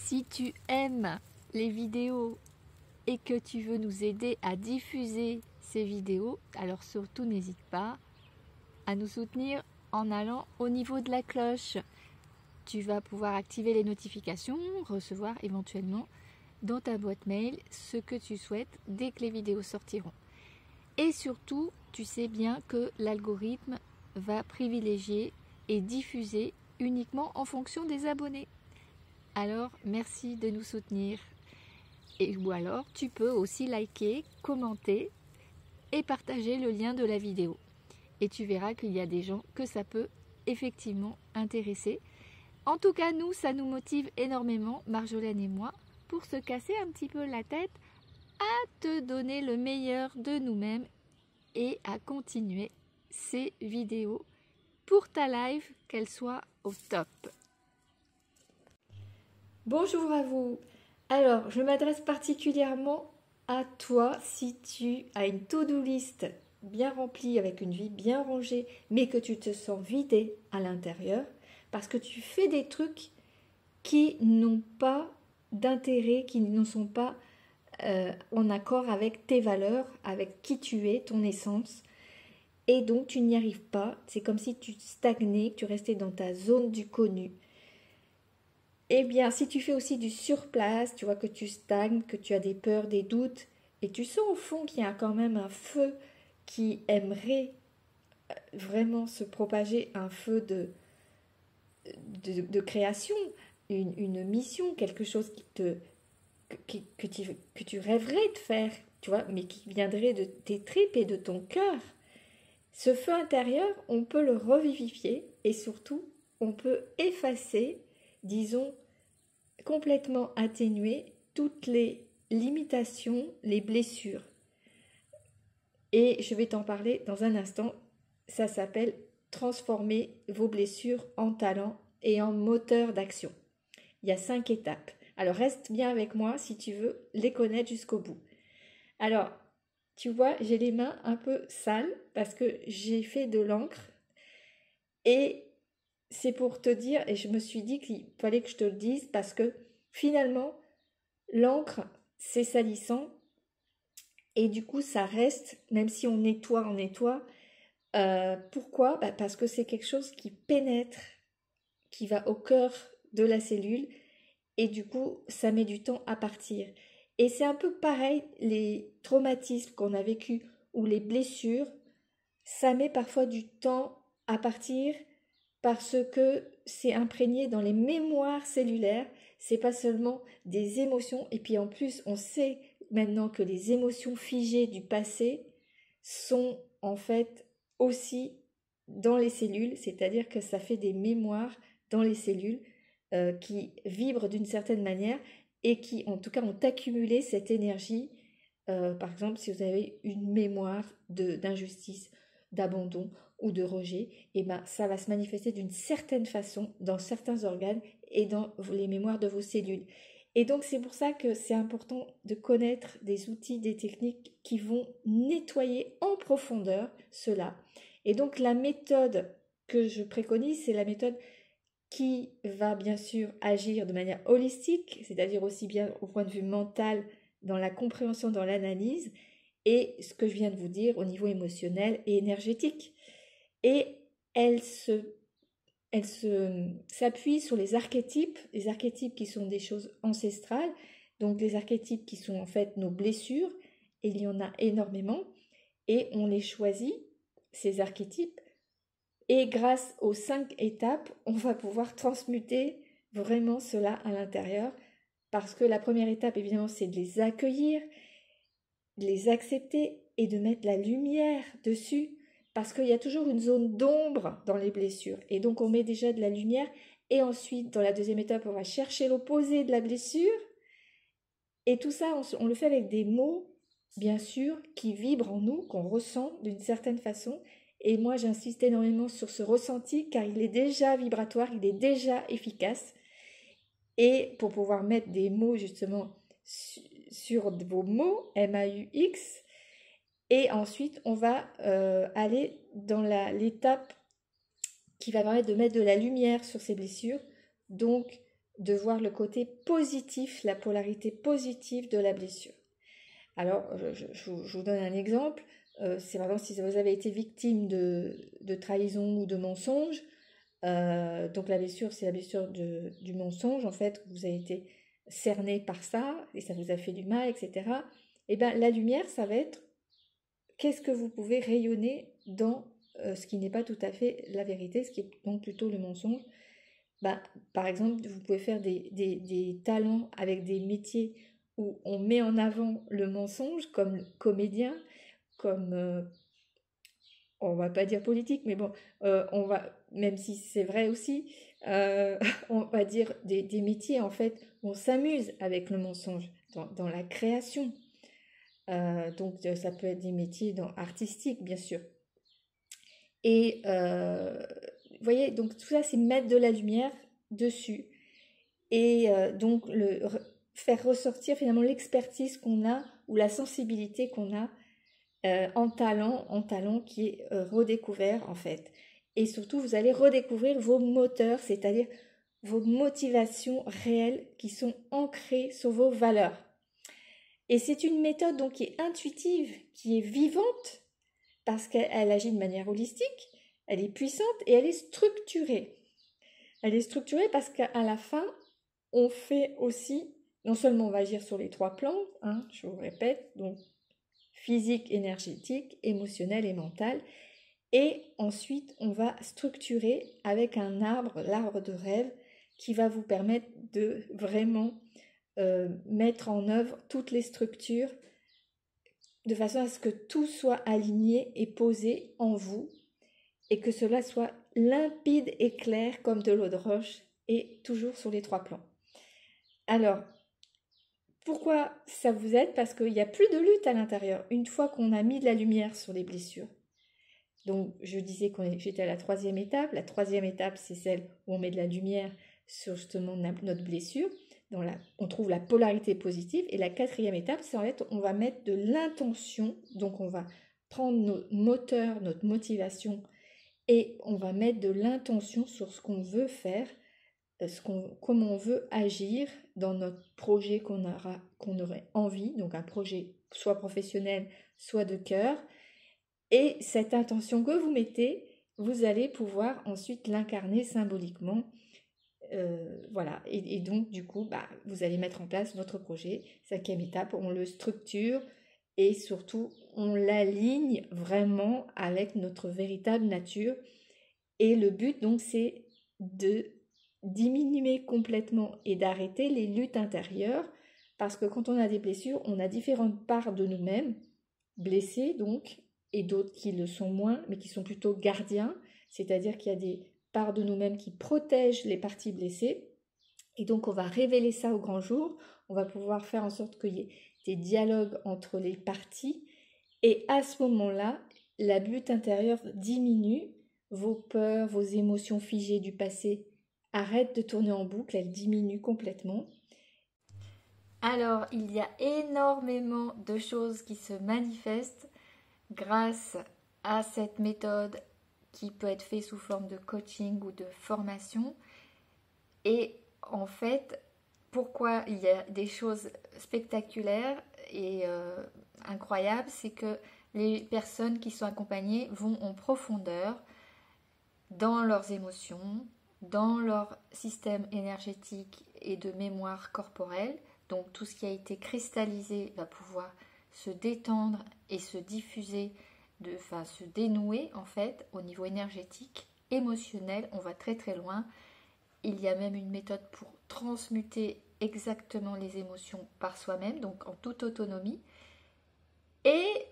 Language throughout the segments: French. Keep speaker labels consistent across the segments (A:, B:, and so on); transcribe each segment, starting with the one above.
A: Si tu aimes les vidéos et que tu veux nous aider à diffuser ces vidéos, alors surtout n'hésite pas à nous soutenir en allant au niveau de la cloche. Tu vas pouvoir activer les notifications, recevoir éventuellement dans ta boîte mail ce que tu souhaites dès que les vidéos sortiront. Et surtout, tu sais bien que l'algorithme va privilégier et diffuser uniquement en fonction des abonnés. Alors, merci de nous soutenir. Ou alors, tu peux aussi liker, commenter et partager le lien de la vidéo. Et tu verras qu'il y a des gens que ça peut effectivement intéresser. En tout cas, nous, ça nous motive énormément, Marjolaine et moi, pour se casser un petit peu la tête à te donner le meilleur de nous-mêmes et à continuer ces vidéos pour ta live, qu'elle soit au top. Bonjour à vous. Alors, je m'adresse particulièrement à toi si tu as une to-do list bien remplie avec une vie bien rangée, mais que tu te sens vidé à l'intérieur parce que tu fais des trucs qui n'ont pas d'intérêt, qui ne sont pas en accord avec tes valeurs, avec qui tu es, ton essence. Et donc, tu n'y arrives pas. C'est comme si tu stagnais, que tu restais dans ta zone du connu. Eh bien, si tu fais aussi du surplace, tu vois que tu stagnes, que tu as des peurs, des doutes, et tu sens au fond qu'il y a quand même un feu qui aimerait vraiment se propager, un feu de création, une mission, quelque chose que tu rêverais de faire, tu vois, mais qui viendrait de tes tripes et de ton cœur. Ce feu intérieur, on peut le revivifier et surtout, on peut effacer, disons, complètement atténuer toutes les limitations, les blessures. Et je vais t'en parler dans un instant. Ça s'appelle transformer vos blessures en talent et en moteur d'action. Il y a 5 étapes. Alors reste bien avec moi si tu veux les connaître jusqu'au bout. Alors, tu vois, j'ai les mains un peu sales parce que j'ai fait de l'encre et c'est pour te dire, et je me suis dit qu'il fallait que je te le dise parce que finalement, l'encre, c'est salissant et du coup, ça reste, même si on nettoie, on nettoie. Pourquoi? Parce que c'est quelque chose qui pénètre, qui va au cœur de la cellule et du coup, ça met du temps à partir. Et c'est un peu pareil, les traumatismes qu'on a vécus ou les blessures, ça met parfois du temps à partir parce que c'est imprégné dans les mémoires cellulaires, c'est pas seulement des émotions, et puis en plus, on sait maintenant que les émotions figées du passé sont en fait aussi dans les cellules, c'est-à-dire que ça fait des mémoires dans les cellules qui vibrent d'une certaine manière et qui en tout cas ont accumulé cette énergie. Par exemple, si vous avez une mémoire d'injustice, d'abandon ou de rejet, et ben ça va se manifester d'une certaine façon dans certains organes et dans les mémoires de vos cellules. Et donc c'est pour ça que c'est important de connaître des outils, des techniques qui vont nettoyer en profondeur cela. Et donc la méthode que je préconise, c'est la méthode qui va bien sûr agir de manière holistique, c'est-à-dire aussi bien au point de vue mental, dans la compréhension, dans l'analyse, et ce que je viens de vous dire au niveau émotionnel et énergétique. Et elle s'appuie sur les archétypes qui sont des choses ancestrales, donc les archétypes qui sont en fait nos blessures, et il y en a énormément, et on les choisit, ces archétypes, et grâce aux 5 étapes, on va pouvoir transmuter vraiment cela à l'intérieur, parce que la première étape, évidemment, c'est de les accueillir, de les accepter et de mettre la lumière dessus, parce qu'il y a toujours une zone d'ombre dans les blessures. Et donc, on met déjà de la lumière, et ensuite, dans la deuxième étape, on va chercher l'opposé de la blessure. Et tout ça, on le fait avec des mots, bien sûr, qui vibrent en nous, qu'on ressent d'une certaine façon. Et moi, j'insiste énormément sur ce ressenti, car il est déjà vibratoire, il est déjà efficace. Et pour pouvoir mettre des mots, justement, sur vos mots, M-A-U-X, et ensuite, on va aller dans l'étape qui va permettre de mettre de la lumière sur ces blessures. Donc, de voir le côté positif, la polarité positive de la blessure. Alors, je vous donne un exemple. C'est par exemple si vous avez été victime de trahison ou de mensonge. Donc la blessure, c'est la blessure du mensonge. En fait, vous avez été cerné par ça et ça vous a fait du mal, etc. Et bien, la lumière, ça va être qu'est-ce que vous pouvez rayonner dans ce qui n'est pas tout à fait la vérité, ce qui est donc plutôt le mensonge. Bah, par exemple, vous pouvez faire des talents avec des métiers où on met en avant le mensonge comme comédien, comme, on va pas dire politique, mais bon, on va, même si c'est vrai aussi, on va dire des métiers en fait où on s'amuse avec le mensonge dans la création. Donc ça peut être des métiers artistiques, bien sûr. Et vous voyez, donc tout ça, c'est mettre de la lumière dessus. Et donc faire ressortir finalement l'expertise qu'on a ou la sensibilité qu'on a en talent qui est redécouvert en fait. Et surtout, vous allez redécouvrir vos moteurs, c'est-à-dire vos motivations réelles qui sont ancrées sur vos valeurs. Et c'est une méthode donc qui est intuitive, qui est vivante, parce qu'elle agit de manière holistique, elle est puissante et elle est structurée. Elle est structurée parce qu'à la fin, on fait aussi, non seulement on va agir sur les 3 plans, hein, je vous répète, donc physique, énergétique, émotionnel et mental, et ensuite on va structurer avec un arbre, l'arbre de rêve, qui va vous permettre de vraiment mettre en œuvre toutes les structures de façon à ce que tout soit aligné et posé en vous et que cela soit limpide et clair comme de l'eau de roche et toujours sur les 3 plans. Alors, pourquoi ça vous aide? Parce qu'il n'y a plus de lutte à l'intérieur. Une fois qu'on a mis de la lumière sur les blessures. Donc, je disais que j'étais à la 3e étape. La 3e étape, c'est celle où on met de la lumière sur justement notre blessure. On trouve la polarité positive. Et la 4e étape, c'est en fait, on va mettre de l'intention. Donc, on va prendre nos moteurs, notre motivation, et on va mettre de l'intention sur ce qu'on veut faire, comment on veut agir dans notre projet qu'on aurait envie, donc un projet soit professionnel, soit de cœur. Et cette intention que vous mettez, vous allez pouvoir ensuite l'incarner symboliquement. Voilà, et donc du coup, vous allez mettre en place votre projet. 5e étape, on le structure et surtout on l'aligne vraiment avec notre véritable nature. Et le but donc c'est de diminuer complètement et d'arrêter les luttes intérieures, parce que quand on a des blessures, on a différentes parts de nous-mêmes, blessées donc, et d'autres qui le sont moins, mais qui sont plutôt gardiens, c'est-à-dire qu'il y a des parts de nous-mêmes qui protègent les parties blessées, et donc on va révéler ça au grand jour, on va pouvoir faire en sorte qu'il y ait des dialogues entre les parties, et à ce moment-là, la lutte intérieure diminue, vos peurs, vos émotions figées du passé arrêtent de tourner en boucle, elles diminuent complètement. Alors, il y a énormément de choses qui se manifestent grâce à cette méthode qui peut être faite sous forme de coaching ou de formation. Et en fait, pourquoi il y a des choses spectaculaires et incroyables, c'est que les personnes qui sont accompagnées vont en profondeur dans leurs émotions, dans leur système énergétique et de mémoire corporelle. Donc tout ce qui a été cristallisé va pouvoir se détendre et se diffuser, se dénouer en fait au niveau énergétique, émotionnel. On va très très loin. Il y a même une méthode pour transmuter exactement les émotions par soi-même, donc en toute autonomie. Et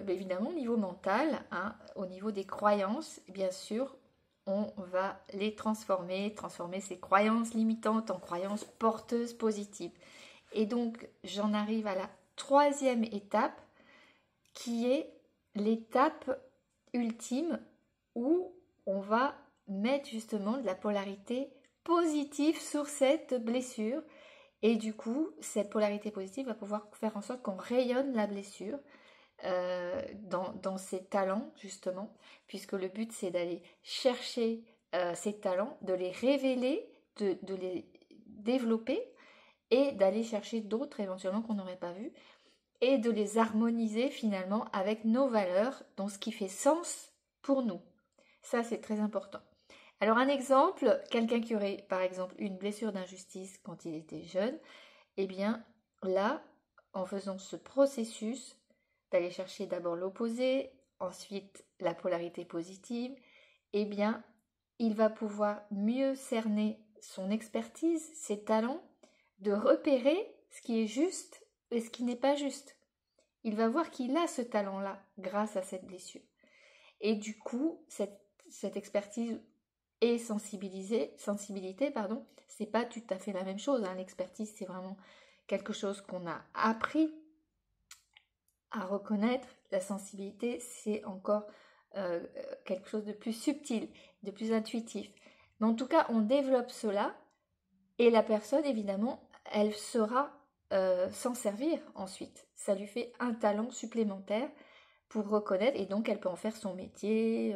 A: évidemment au niveau mental, hein, au niveau des croyances, bien sûr, on va les transformer ces croyances limitantes en croyances porteuses positives. Et donc j'en arrive à la 3e étape, qui est l'étape ultime où on va mettre justement de la polarité positive sur cette blessure. Et du coup, cette polarité positive va pouvoir faire en sorte qu'on rayonne la blessure dans ses talents, justement, puisque le but, c'est d'aller chercher ces talents, de les révéler, développer et d'aller chercher d'autres éventuellement qu'on n'aurait pas vus et de les harmoniser finalement avec nos valeurs, dans ce qui fait sens pour nous. Ça, c'est très important. Alors un exemple, quelqu'un qui aurait par exemple une blessure d'injustice quand il était jeune, eh bien là, en faisant ce processus d'aller chercher d'abord l'opposé, ensuite la polarité positive, eh bien il va pouvoir mieux cerner son expertise, ses talents, de repérer ce qui est juste et ce qui n'est pas juste. Il va voir qu'il a ce talent-là grâce à cette blessure. Et du coup, cette expertise et sensibilité, c'est pas tout à fait la même chose. Hein. L'expertise, c'est vraiment quelque chose qu'on a appris à reconnaître. La sensibilité, c'est encore quelque chose de plus subtil, de plus intuitif. Mais en tout cas, on développe cela et la personne, évidemment, elle saura s'en servir ensuite. Ça lui fait un talent supplémentaire pour reconnaître et donc elle peut en faire son métier.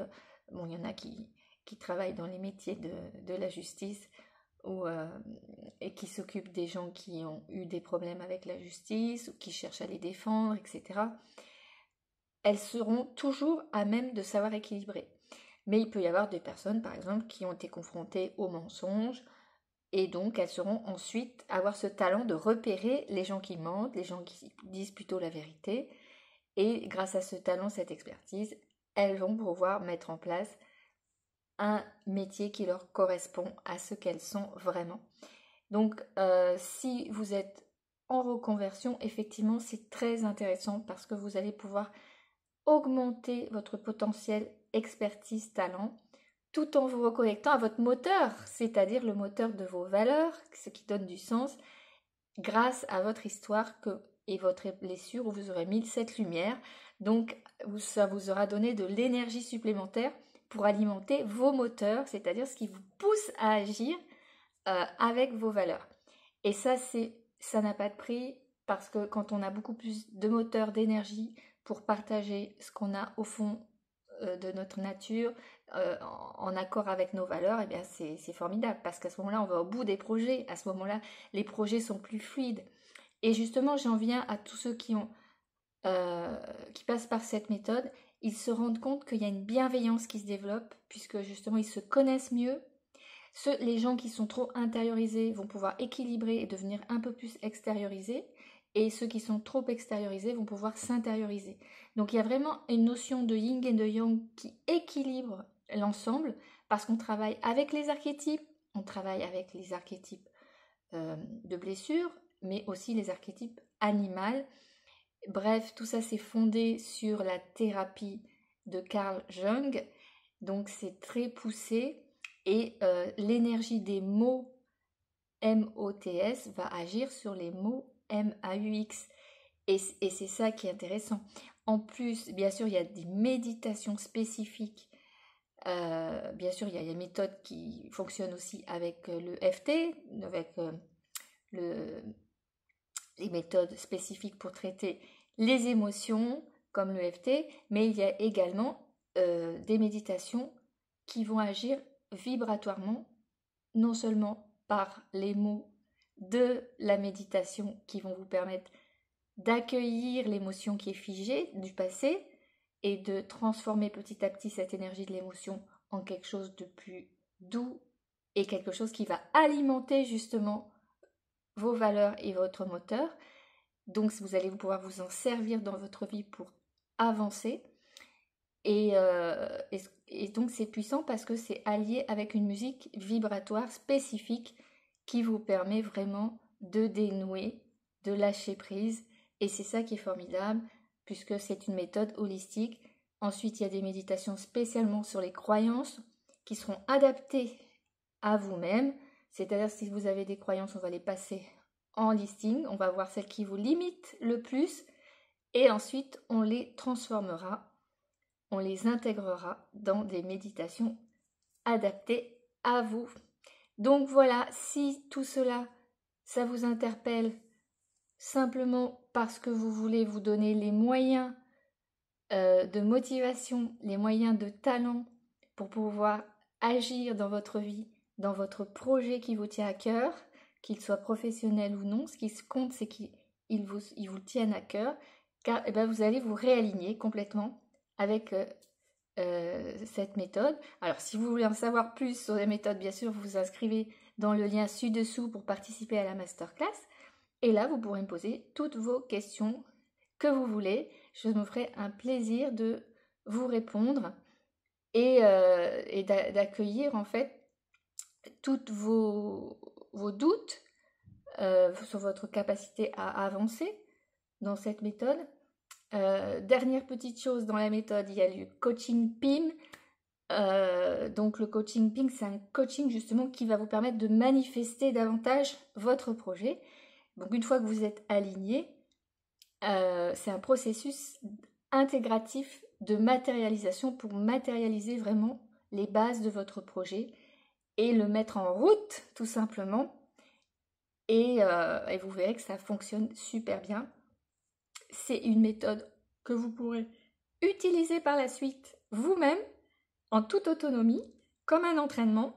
A: Bon, il y en a qui travaillent dans les métiers de la justice et qui s'occupent des gens qui ont eu des problèmes avec la justice ou qui cherchent à les défendre, etc. Elles seront toujours à même de savoir équilibrer. Mais il peut y avoir des personnes, par exemple, qui ont été confrontées au mensonge, et donc elles seront ensuite avoir ce talent de repérer les gens qui mentent, les gens qui disent plutôt la vérité, et grâce à ce talent, cette expertise, elles vont pouvoir mettre en place un métier qui leur correspond à ce qu'elles sont vraiment. Donc si vous êtes en reconversion, effectivement c'est très intéressant parce que vous allez pouvoir augmenter votre potentiel expertise, talent, tout en vous reconnectant à votre moteur, c'est-à-dire le moteur de vos valeurs, ce qui donne du sens, grâce à votre histoire et votre blessure où vous aurez mis cette lumière. Donc ça vous aura donné de l'énergie supplémentaire pour alimenter vos moteurs, c'est-à-dire ce qui vous pousse à agir avec vos valeurs. Et ça n'a pas de prix parce que quand on a beaucoup plus de moteurs, d'énergie pour partager ce qu'on a au fond de notre nature, en accord avec nos valeurs, eh bien c'est formidable parce qu'à ce moment-là, on va au bout des projets. À ce moment-là, les projets sont plus fluides. Et justement, j'en viens à tous ceux qui passent par cette méthode. Ils se rendent compte qu'il y a une bienveillance qui se développe puisque justement, ils se connaissent mieux. Les gens qui sont trop intériorisés vont pouvoir équilibrer et devenir un peu plus extériorisés. Et ceux qui sont trop extériorisés vont pouvoir s'intérioriser. Donc il y a vraiment une notion de yin et de yang qui équilibre l'ensemble parce qu'on travaille avec les archétypes, on travaille avec les archétypes de blessures, mais aussi les archétypes animaux. Bref, tout ça c'est fondé sur la thérapie de Carl Jung, donc c'est très poussé et l'énergie des mots MOTS va agir sur les mots MAUX. Et c'est ça qui est intéressant. En plus, bien sûr, il y a des méditations spécifiques. Bien sûr, il y a une méthode qui fonctionne aussi avec le FT, avec les méthodes spécifiques pour traiter les émotions, comme le FT, mais il y a également des méditations qui vont agir vibratoirement, non seulement par les mots de la méditation qui vont vous permettre d'accueillir l'émotion qui est figée du passé et de transformer petit à petit cette énergie de l'émotion en quelque chose de plus doux et quelque chose qui va alimenter justement vos valeurs et votre moteur. Donc vous allez pouvoir vous en servir dans votre vie pour avancer. Et donc c'est puissant parce que c'est allié avec une musique vibratoire spécifique qui vous permet vraiment de dénouer, de lâcher prise. Et c'est ça qui est formidable puisque c'est une méthode holistique. Ensuite, il y a des méditations spécialement sur les croyances qui seront adaptées à vous-même. C'est-à-dire si vous avez des croyances, on va les passer en listing. On va voir celles qui vous limitent le plus et ensuite on les transformera. On les intégrera dans des méditations adaptées à vous. Donc voilà, si tout cela, ça vous interpelle simplement parce que vous voulez vous donner les moyens de motivation, les moyens de talent pour pouvoir agir dans votre vie, dans votre projet qui vous tient à cœur, qu'ils soient professionnels ou non. Ce qui se compte, c'est qu'ils vous tiennent à cœur, car eh ben, vous allez vous réaligner complètement avec cette méthode. Alors, si vous voulez en savoir plus sur les méthodes, bien sûr, vous vous inscrivez dans le lien ci-dessous pour participer à la masterclass. Et là, vous pourrez me poser toutes vos questions que vous voulez. Je me ferai un plaisir de vous répondre et d'accueillir en fait toutes vos doutes sur votre capacité à avancer dans cette méthode. Dernière petite chose dans la méthode, il y a le coaching PIM. Donc le coaching PIM, c'est un coaching justement qui va vous permettre de manifester davantage votre projet. Donc une fois que vous êtes aligné, c'est un processus intégratif de matérialisation pour matérialiser vraiment les bases de votre projet et le mettre en route tout simplement. Et vous verrez que ça fonctionne super bien. C'est une méthode que vous pourrez utiliser par la suite vous-même en toute autonomie comme un entraînement.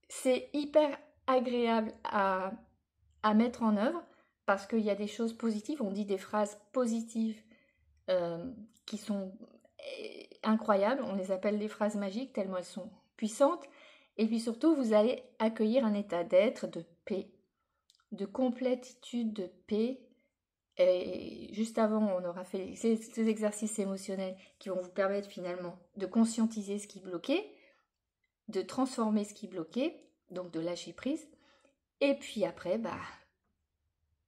A: C'est hyper agréable à mettre en œuvre parce qu'il y a des choses positives, on dit des phrases positives qui sont incroyables, on les appelle des phrases magiques tellement elles sont puissantes. Et puis surtout, vous allez accueillir un état d'être, de paix, de complétude, de paix. Et juste avant, on aura fait ces exercices émotionnels qui vont vous permettre finalement de conscientiser ce qui bloquait, de transformer ce qui bloquait, donc de lâcher prise. Et puis après,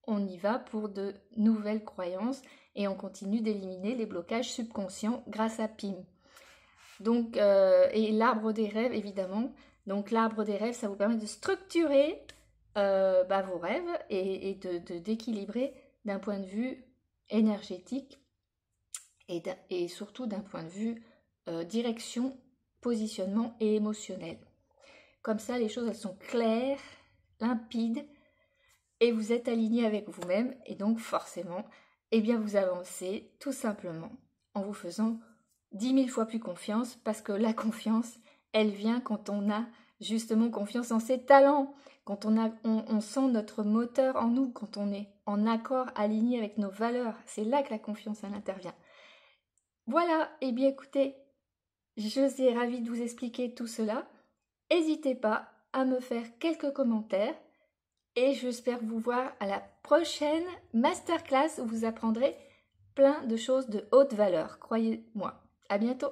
A: on y va pour de nouvelles croyances et on continue d'éliminer les blocages subconscients grâce à PIM. Donc, et l'arbre des rêves, évidemment. Donc l'arbre des rêves, ça vous permet de structurer vos rêves et d'équilibrer d'un point de vue énergétique et surtout d'un point de vue direction, positionnement et émotionnel. Comme ça, les choses elles sont claires, limpides et vous êtes aligné avec vous-même et donc forcément, vous avancez tout simplement en vous faisant 10 000 fois plus confiance parce que la confiance, elle vient quand on a justement confiance en ses talents, quand on sent notre moteur en nous, quand on est en accord, aligné avec nos valeurs. C'est là que la confiance, elle intervient. Voilà, écoutez, je suis ravie de vous expliquer tout cela. N'hésitez pas à me faire quelques commentaires et j'espère vous voir à la prochaine masterclass où vous apprendrez plein de choses de haute valeur, croyez-moi. À bientôt.